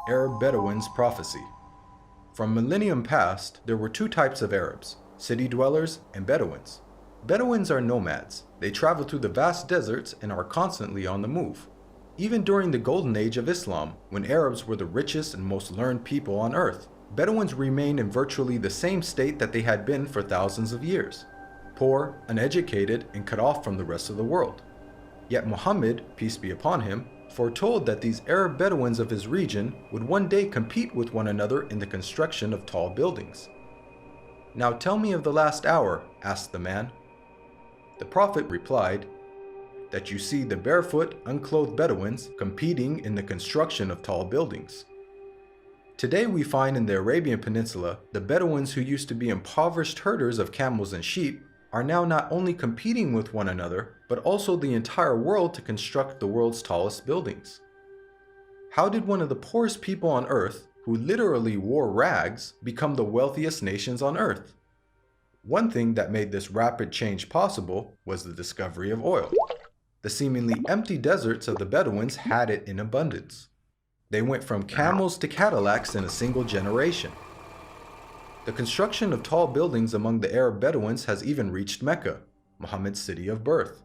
Arab Bedouins prophecy. From millennium past, there were two types of Arabs, city dwellers and Bedouins. Bedouins are nomads. They travel through the vast deserts and are constantly on the move. Even during the golden age of Islam, when Arabs were the richest and most learned people on earth, Bedouins remained in virtually the same state that they had been for thousands of years. Poor, uneducated, and cut off from the rest of the world. Yet Muhammad, peace be upon him, foretold that these Arab Bedouins of his region would one day compete with one another in the construction of tall buildings. "Now tell me of the last hour," asked the man. The Prophet replied, "That you see the barefoot, unclothed Bedouins competing in the construction of tall buildings." Today we find in the Arabian Peninsula, the Bedouins who used to be impoverished herders of camels and sheep are now not only competing with one another, but also the entire world to construct the world's tallest buildings. How did one of the poorest people on earth, who literally wore rags, become the wealthiest nations on earth? One thing that made this rapid change possible was the discovery of oil. The seemingly empty deserts of the Bedouins had it in abundance. They went from camels to Cadillacs in a single generation. The construction of tall buildings among the Arab Bedouins has even reached Mecca, Muhammad's city of birth.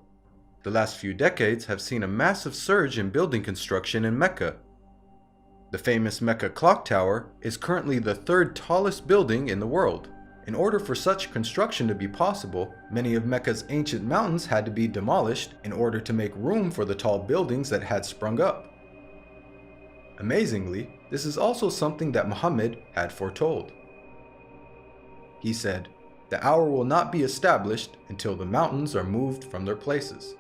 The last few decades have seen a massive surge in building construction in Mecca. The famous Mecca Clock Tower is currently the third tallest building in the world. In order for such construction to be possible, many of Mecca's ancient mountains had to be demolished in order to make room for the tall buildings that had sprung up. Amazingly, this is also something that Muhammad had foretold. He said, "The hour will not be established until the mountains are moved from their places."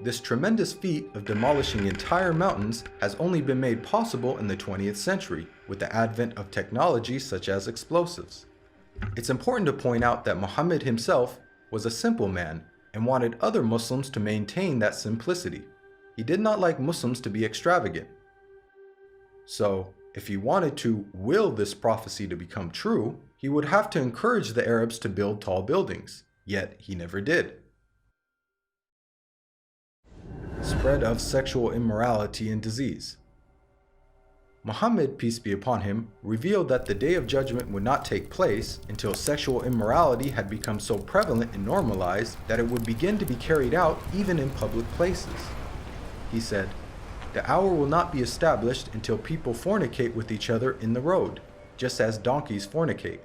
This tremendous feat of demolishing entire mountains has only been made possible in the 20th century with the advent of technology such as explosives. It's important to point out that Muhammad himself was a simple man and wanted other Muslims to maintain that simplicity. He did not like Muslims to be extravagant. So, if he wanted to will this prophecy to become true, he would have to encourage the Arabs to build tall buildings, yet he never did. Spread of sexual immorality and disease. Muhammad, peace be upon him, revealed that the Day of Judgment would not take place until sexual immorality had become so prevalent and normalized that it would begin to be carried out even in public places. He said, "The hour will not be established until people fornicate with each other in the road, just as donkeys fornicate."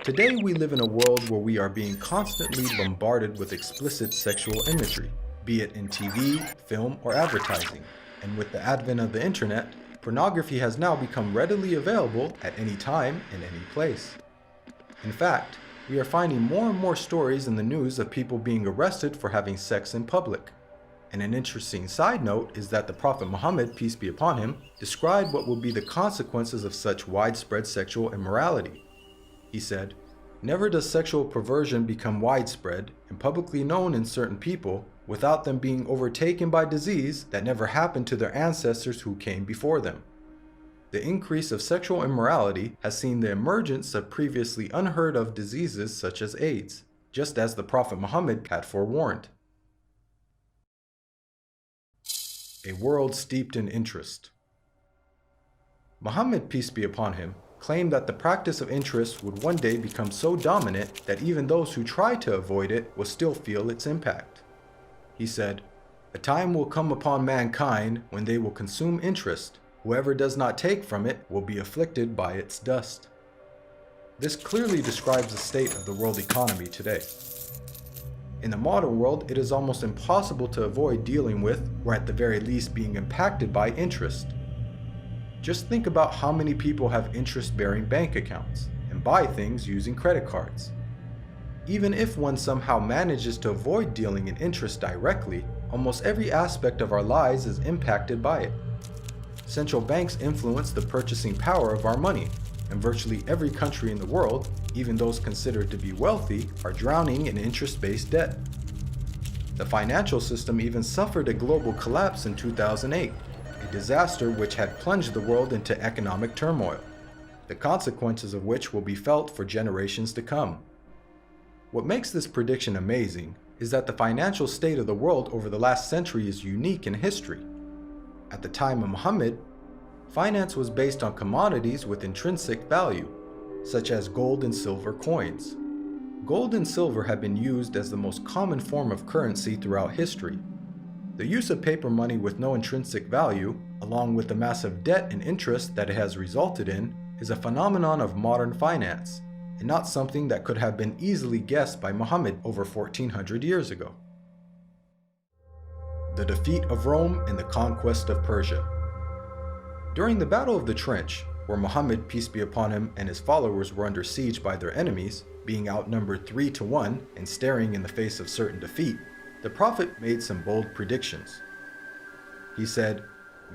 Today we live in a world where we are being constantly bombarded with explicit sexual imagery, be it in TV, film, or advertising. And with the advent of the internet, pornography has now become readily available at any time and any place. In fact, we are finding more and more stories in the news of people being arrested for having sex in public. And an interesting side note is that the Prophet Muhammad, peace be upon him, described what will be the consequences of such widespread sexual immorality. He said, "Never does sexual perversion become widespread and publicly known in certain people without them being overtaken by disease that never happened to their ancestors who came before them." The increase of sexual immorality has seen the emergence of previously unheard of diseases such as AIDS, just as the Prophet Muhammad had forewarned. A world steeped in interest. Muhammad, peace be upon him, claimed that the practice of interest would one day become so dominant that even those who try to avoid it will still feel its impact. He said, "A time will come upon mankind when they will consume interest. Whoever does not take from it will be afflicted by its dust." This clearly describes the state of the world economy today. In the modern world, it is almost impossible to avoid dealing with, or at the very least being impacted by, interest. Just think about how many people have interest-bearing bank accounts and buy things using credit cards. Even if one somehow manages to avoid dealing in interest directly, almost every aspect of our lives is impacted by it. Central banks influence the purchasing power of our money, and virtually every country in the world, even those considered to be wealthy, are drowning in interest-based debt. The financial system even suffered a global collapse in 2008. A disaster which had plunged the world into economic turmoil, the consequences of which will be felt for generations to come. What makes this prediction amazing is that the financial state of the world over the last century is unique in history. At the time of Muhammad, Finance was based on commodities with intrinsic value, such as gold and silver coins. Gold and silver have been used as the most common form of currency throughout history. The use of paper money with no intrinsic value, along with the massive debt and interest that it has resulted in, is a phenomenon of modern finance, and not something that could have been easily guessed by Muhammad over 1400 years ago. The defeat of Rome and the conquest of Persia. During the Battle of the Trench, where Muhammad, peace be upon him, and his followers were under siege by their enemies, being outnumbered 3-1 and staring in the face of certain defeat, the Prophet made some bold predictions. He said,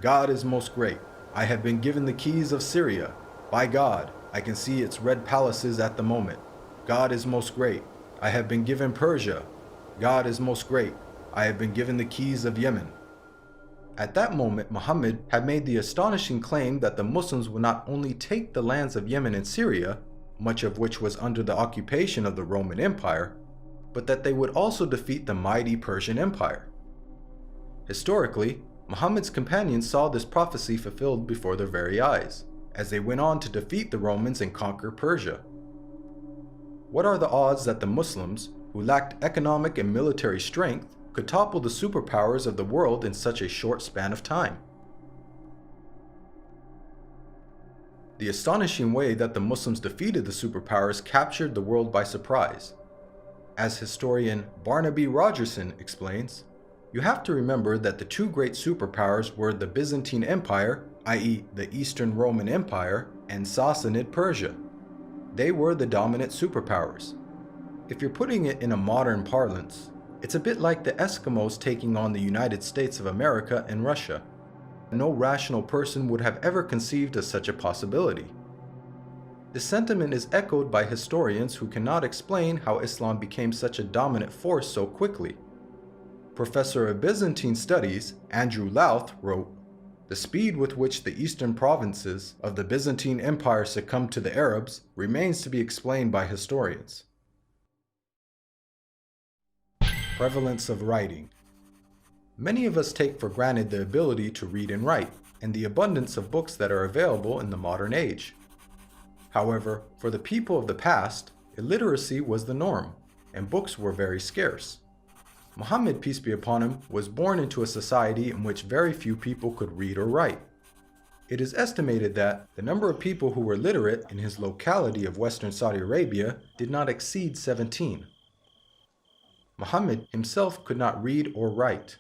"God is most great. I have been given the keys of Syria. By God, I can see its red palaces at the moment. God is most great. I have been given Persia. God is most great. I have been given the keys of Yemen." At that moment, Muhammad had made the astonishing claim that the Muslims would not only take the lands of Yemen and Syria, much of which was under the occupation of the Roman Empire, but that they would also defeat the mighty Persian Empire. Historically, Muhammad's companions saw this prophecy fulfilled before their very eyes, as they went on to defeat the Romans and conquer Persia. What are the odds that the Muslims, who lacked economic and military strength, could topple the superpowers of the world in such a short span of time? The astonishing way that the Muslims defeated the superpowers captured the world by surprise. As historian Barnaby Rogerson explains, you have to remember that the two great superpowers were the Byzantine Empire, i.e. the Eastern Roman Empire, and Sassanid Persia. They were the dominant superpowers. If you're putting it in a modern parlance, it's a bit like the Eskimos taking on the United States of America and Russia. No rational person would have ever conceived of such a possibility. This sentiment is echoed by historians who cannot explain how Islam became such a dominant force so quickly. Professor of Byzantine Studies, Andrew Louth, wrote, "The speed with which the eastern provinces of the Byzantine Empire succumbed to the Arabs remains to be explained by historians." Prevalence of writing. Many of us take for granted the ability to read and write, and the abundance of books that are available in the modern age. However, for the people of the past, illiteracy was the norm, and books were very scarce. Muhammad, peace be upon him, was born into a society in which very few people could read or write. It is estimated that the number of people who were literate in his locality of Western Saudi Arabia did not exceed 17. Muhammad himself could not read or write.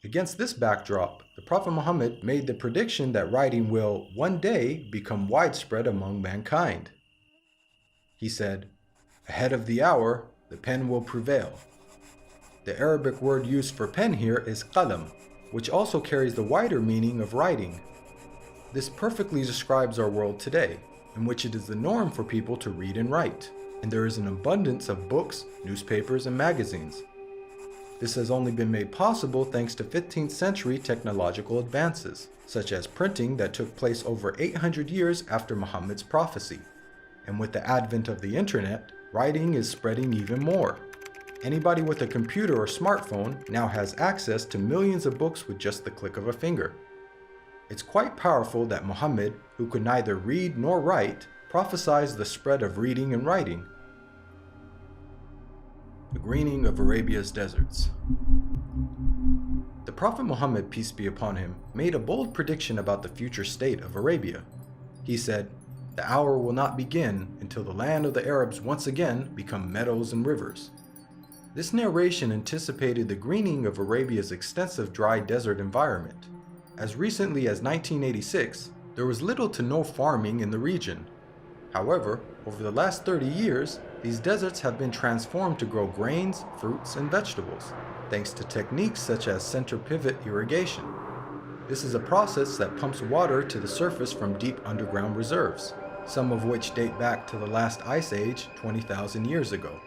Against this backdrop, the Prophet Muhammad made the prediction that writing will one day become widespread among mankind. He said, "Ahead of the hour, the pen will prevail." The Arabic word used for pen here is qalam, which also carries the wider meaning of writing. This perfectly describes our world today, in which it is the norm for people to read and write, and there is an abundance of books, newspapers, and magazines. This has only been made possible thanks to 15th century technological advances, such as printing that took place over 800 years after Muhammad's prophecy. And with the advent of the internet, writing is spreading even more. Anybody with a computer or smartphone now has access to millions of books with just the click of a finger. It's quite powerful that Muhammad, who could neither read nor write, prophesied the spread of reading and writing. The greening of Arabia's deserts. The Prophet Muhammad, peace be upon him, made a bold prediction about the future state of Arabia. He said, "The hour will not begin until the land of the Arabs once again become meadows and rivers." This narration anticipated the greening of Arabia's extensive dry desert environment. As recently as 1986, there was little to no farming in the region. However, over the last 30 years, these deserts have been transformed to grow grains, fruits, and vegetables, thanks to techniques such as center pivot irrigation. This is a process that pumps water to the surface from deep underground reserves, some of which date back to the last ice age 20,000 years ago.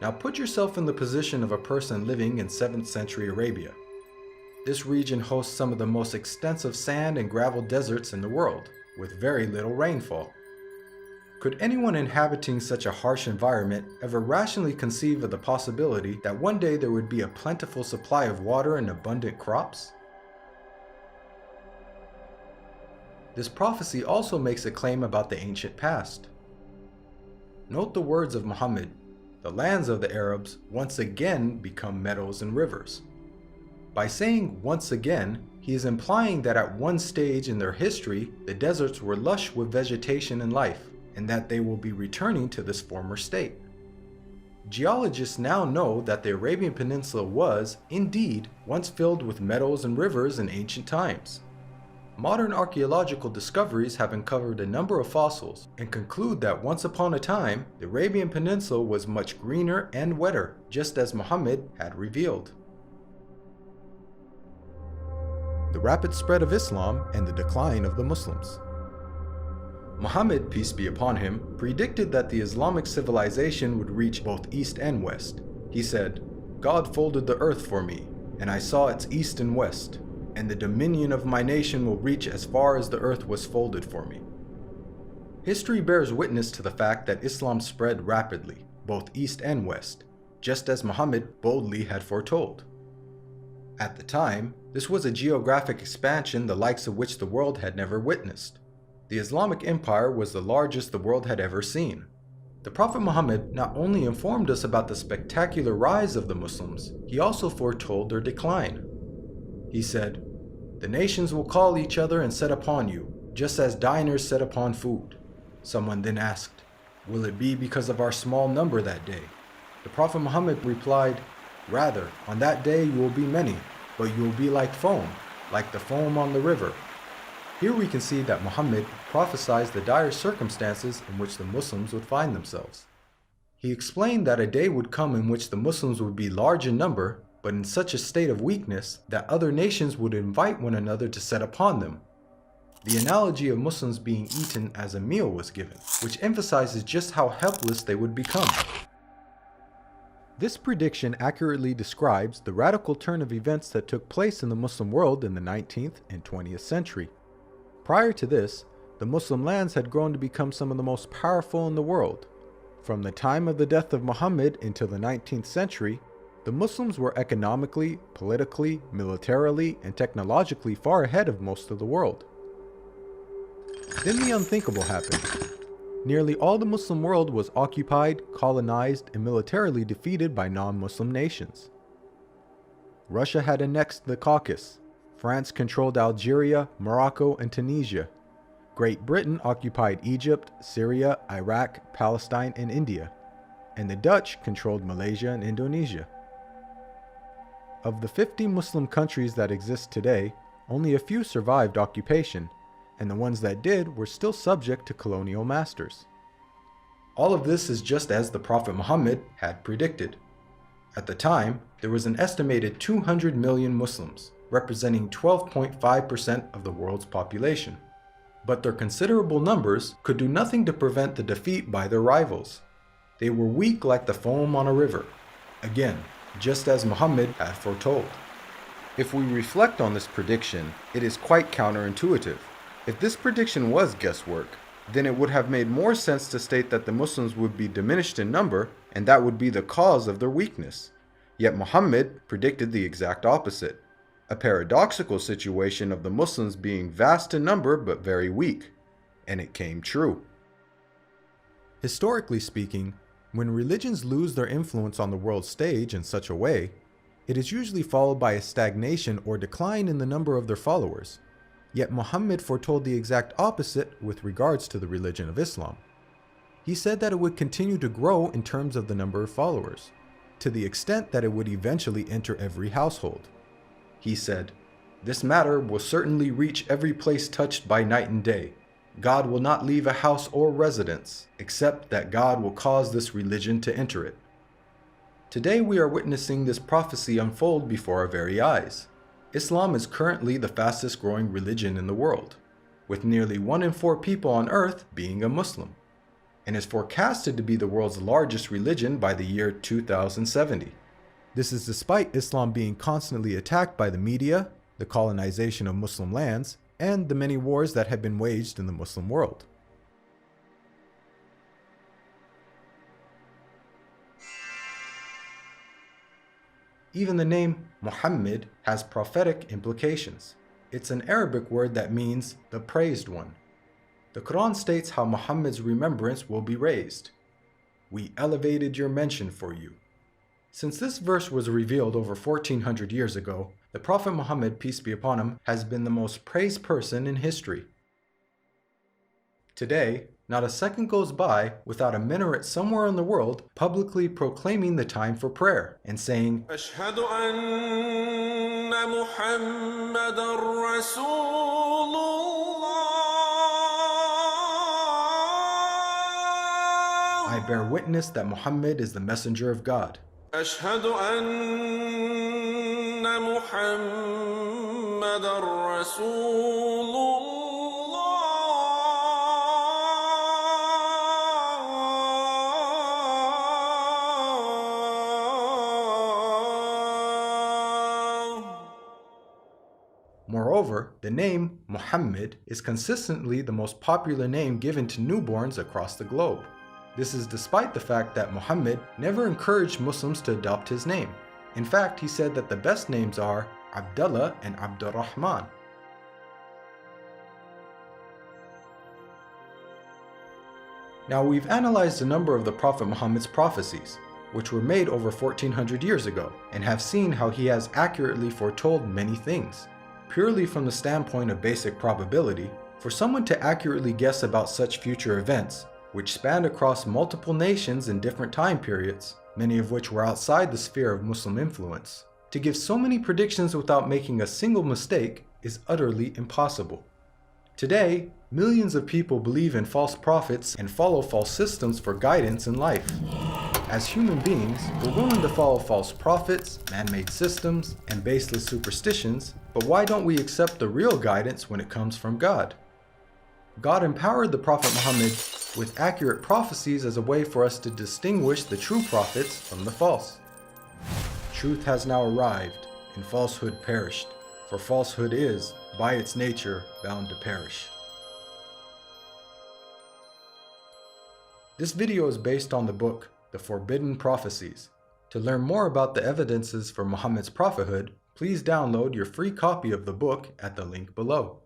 Now put yourself in the position of a person living in 7th century Arabia. This region hosts some of the most extensive sand and gravel deserts in the world, with very little rainfall. Could anyone inhabiting such a harsh environment ever rationally conceive of the possibility that one day there would be a plentiful supply of water and abundant crops? This prophecy also makes a claim about the ancient past. Note the words of Muhammad, "The lands of the Arabs once again become meadows and rivers." By saying once again, he is implying that at one stage in their history, the deserts were lush with vegetation and life, and that they will be returning to this former state. Geologists now know that the Arabian Peninsula was, indeed, once filled with meadows and rivers in ancient times. Modern archaeological discoveries have uncovered a number of fossils and conclude that once upon a time, the Arabian Peninsula was much greener and wetter, just as Muhammad had revealed. The rapid spread of Islam and the decline of the Muslims. Muhammad, peace be upon him, predicted that the Islamic civilization would reach both east and west. He said, "God folded the earth for me, and I saw its east and west, and the dominion of my nation will reach as far as the earth was folded for me." History bears witness to the fact that Islam spread rapidly, both east and west, just as Muhammad boldly had foretold. At the time, this was a geographic expansion the likes of which the world had never witnessed. The Islamic Empire was the largest the world had ever seen. The Prophet Muhammad not only informed us about the spectacular rise of the Muslims, he also foretold their decline. He said, "The nations will call each other and set upon you, just as diners set upon food." Someone then asked, "Will it be because of our small number that day?" The Prophet Muhammad replied, "Rather, on that day you will be many, but you will be like the foam on the river." Here we can see that Muhammad prophesied the dire circumstances in which the Muslims would find themselves. He explained that a day would come in which the Muslims would be large in number, but in such a state of weakness that other nations would invite one another to set upon them. The analogy of Muslims being eaten as a meal was given, which emphasizes just how helpless they would become. This prediction accurately describes the radical turn of events that took place in the Muslim world in the 19th and 20th century. Prior to this, the Muslim lands had grown to become some of the most powerful in the world. From the time of the death of Muhammad until the 19th century, the Muslims were economically, politically, militarily, and technologically far ahead of most of the world. Then the unthinkable happened. Nearly all the Muslim world was occupied, colonized, and militarily defeated by non-Muslim nations. Russia had annexed the Caucasus. France controlled Algeria, Morocco, and Tunisia. Great Britain occupied Egypt, Syria, Iraq, Palestine, and India. And the Dutch controlled Malaysia and Indonesia. Of the 50 Muslim countries that exist today, only a few survived occupation, and the ones that did were still subject to colonial masters. All of this is just as the Prophet Muhammad had predicted. At the time, there was an estimated 200 million Muslims, representing 12.5% of the world's population. But their considerable numbers could do nothing to prevent the defeat by their rivals. They were weak like the foam on a river. Again, just as Muhammad had foretold. If we reflect on this prediction, it is quite counterintuitive. If this prediction was guesswork, then it would have made more sense to state that the Muslims would be diminished in number, and that would be the cause of their weakness. Yet Muhammad predicted the exact opposite. A paradoxical situation of the Muslims being vast in number but very weak. And it came true. Historically speaking, when religions lose their influence on the world stage in such a way, it is usually followed by a stagnation or decline in the number of their followers. Yet Muhammad foretold the exact opposite with regards to the religion of Islam. He said that it would continue to grow in terms of the number of followers, to the extent that it would eventually enter every household. He said, "This matter will certainly reach every place touched by night and day. God will not leave a house or residence, except that God will cause this religion to enter it." Today we are witnessing this prophecy unfold before our very eyes. Islam is currently the fastest growing religion in the world, with nearly 1 in 4 people on earth being a Muslim, and is forecasted to be the world's largest religion by the year 2070. This is despite Islam being constantly attacked by the media, the colonization of Muslim lands, and the many wars that have been waged in the Muslim world. Even the name Muhammad has prophetic implications. It's an Arabic word that means the praised one. The Quran states how Muhammad's remembrance will be raised. We elevated your mention for you. Since this verse was revealed over 1400 years ago, the Prophet Muhammad, peace be upon him, has been the most praised person in history. Today, not a second goes by without a minaret somewhere in the world publicly proclaiming the time for prayer and saying, أشهد أن محمدًا رسول الله. I bear witness that Muhammad is the messenger of God. أشهد أن محمدًا رسول الله. Moreover, the name Muhammad is consistently the most popular name given to newborns across the globe. This is despite the fact that Muhammad never encouraged Muslims to adopt his name. In fact, he said that the best names are Abdullah and Abdurrahman. Now, we've analyzed a number of the Prophet Muhammad's prophecies, which were made over 1400 years ago, and have seen how he has accurately foretold many things. Purely from the standpoint of basic probability, for someone to accurately guess about such future events, which spanned across multiple nations in different time periods, many of which were outside the sphere of Muslim influence, to give so many predictions without making a single mistake is utterly impossible. Today, millions of people believe in false prophets and follow false systems for guidance in life. As human beings, we're willing to follow false prophets, man-made systems, and baseless superstitions, but why don't we accept the real guidance when it comes from God? God empowered the Prophet Muhammad with accurate prophecies as a way for us to distinguish the true prophets from the false. Truth has now arrived, and falsehood perished, for falsehood is, by its nature, bound to perish. This video is based on the book, The Forbidden Prophecies. To learn more about the evidences for Muhammad's prophethood, please download your free copy of the book at the link below.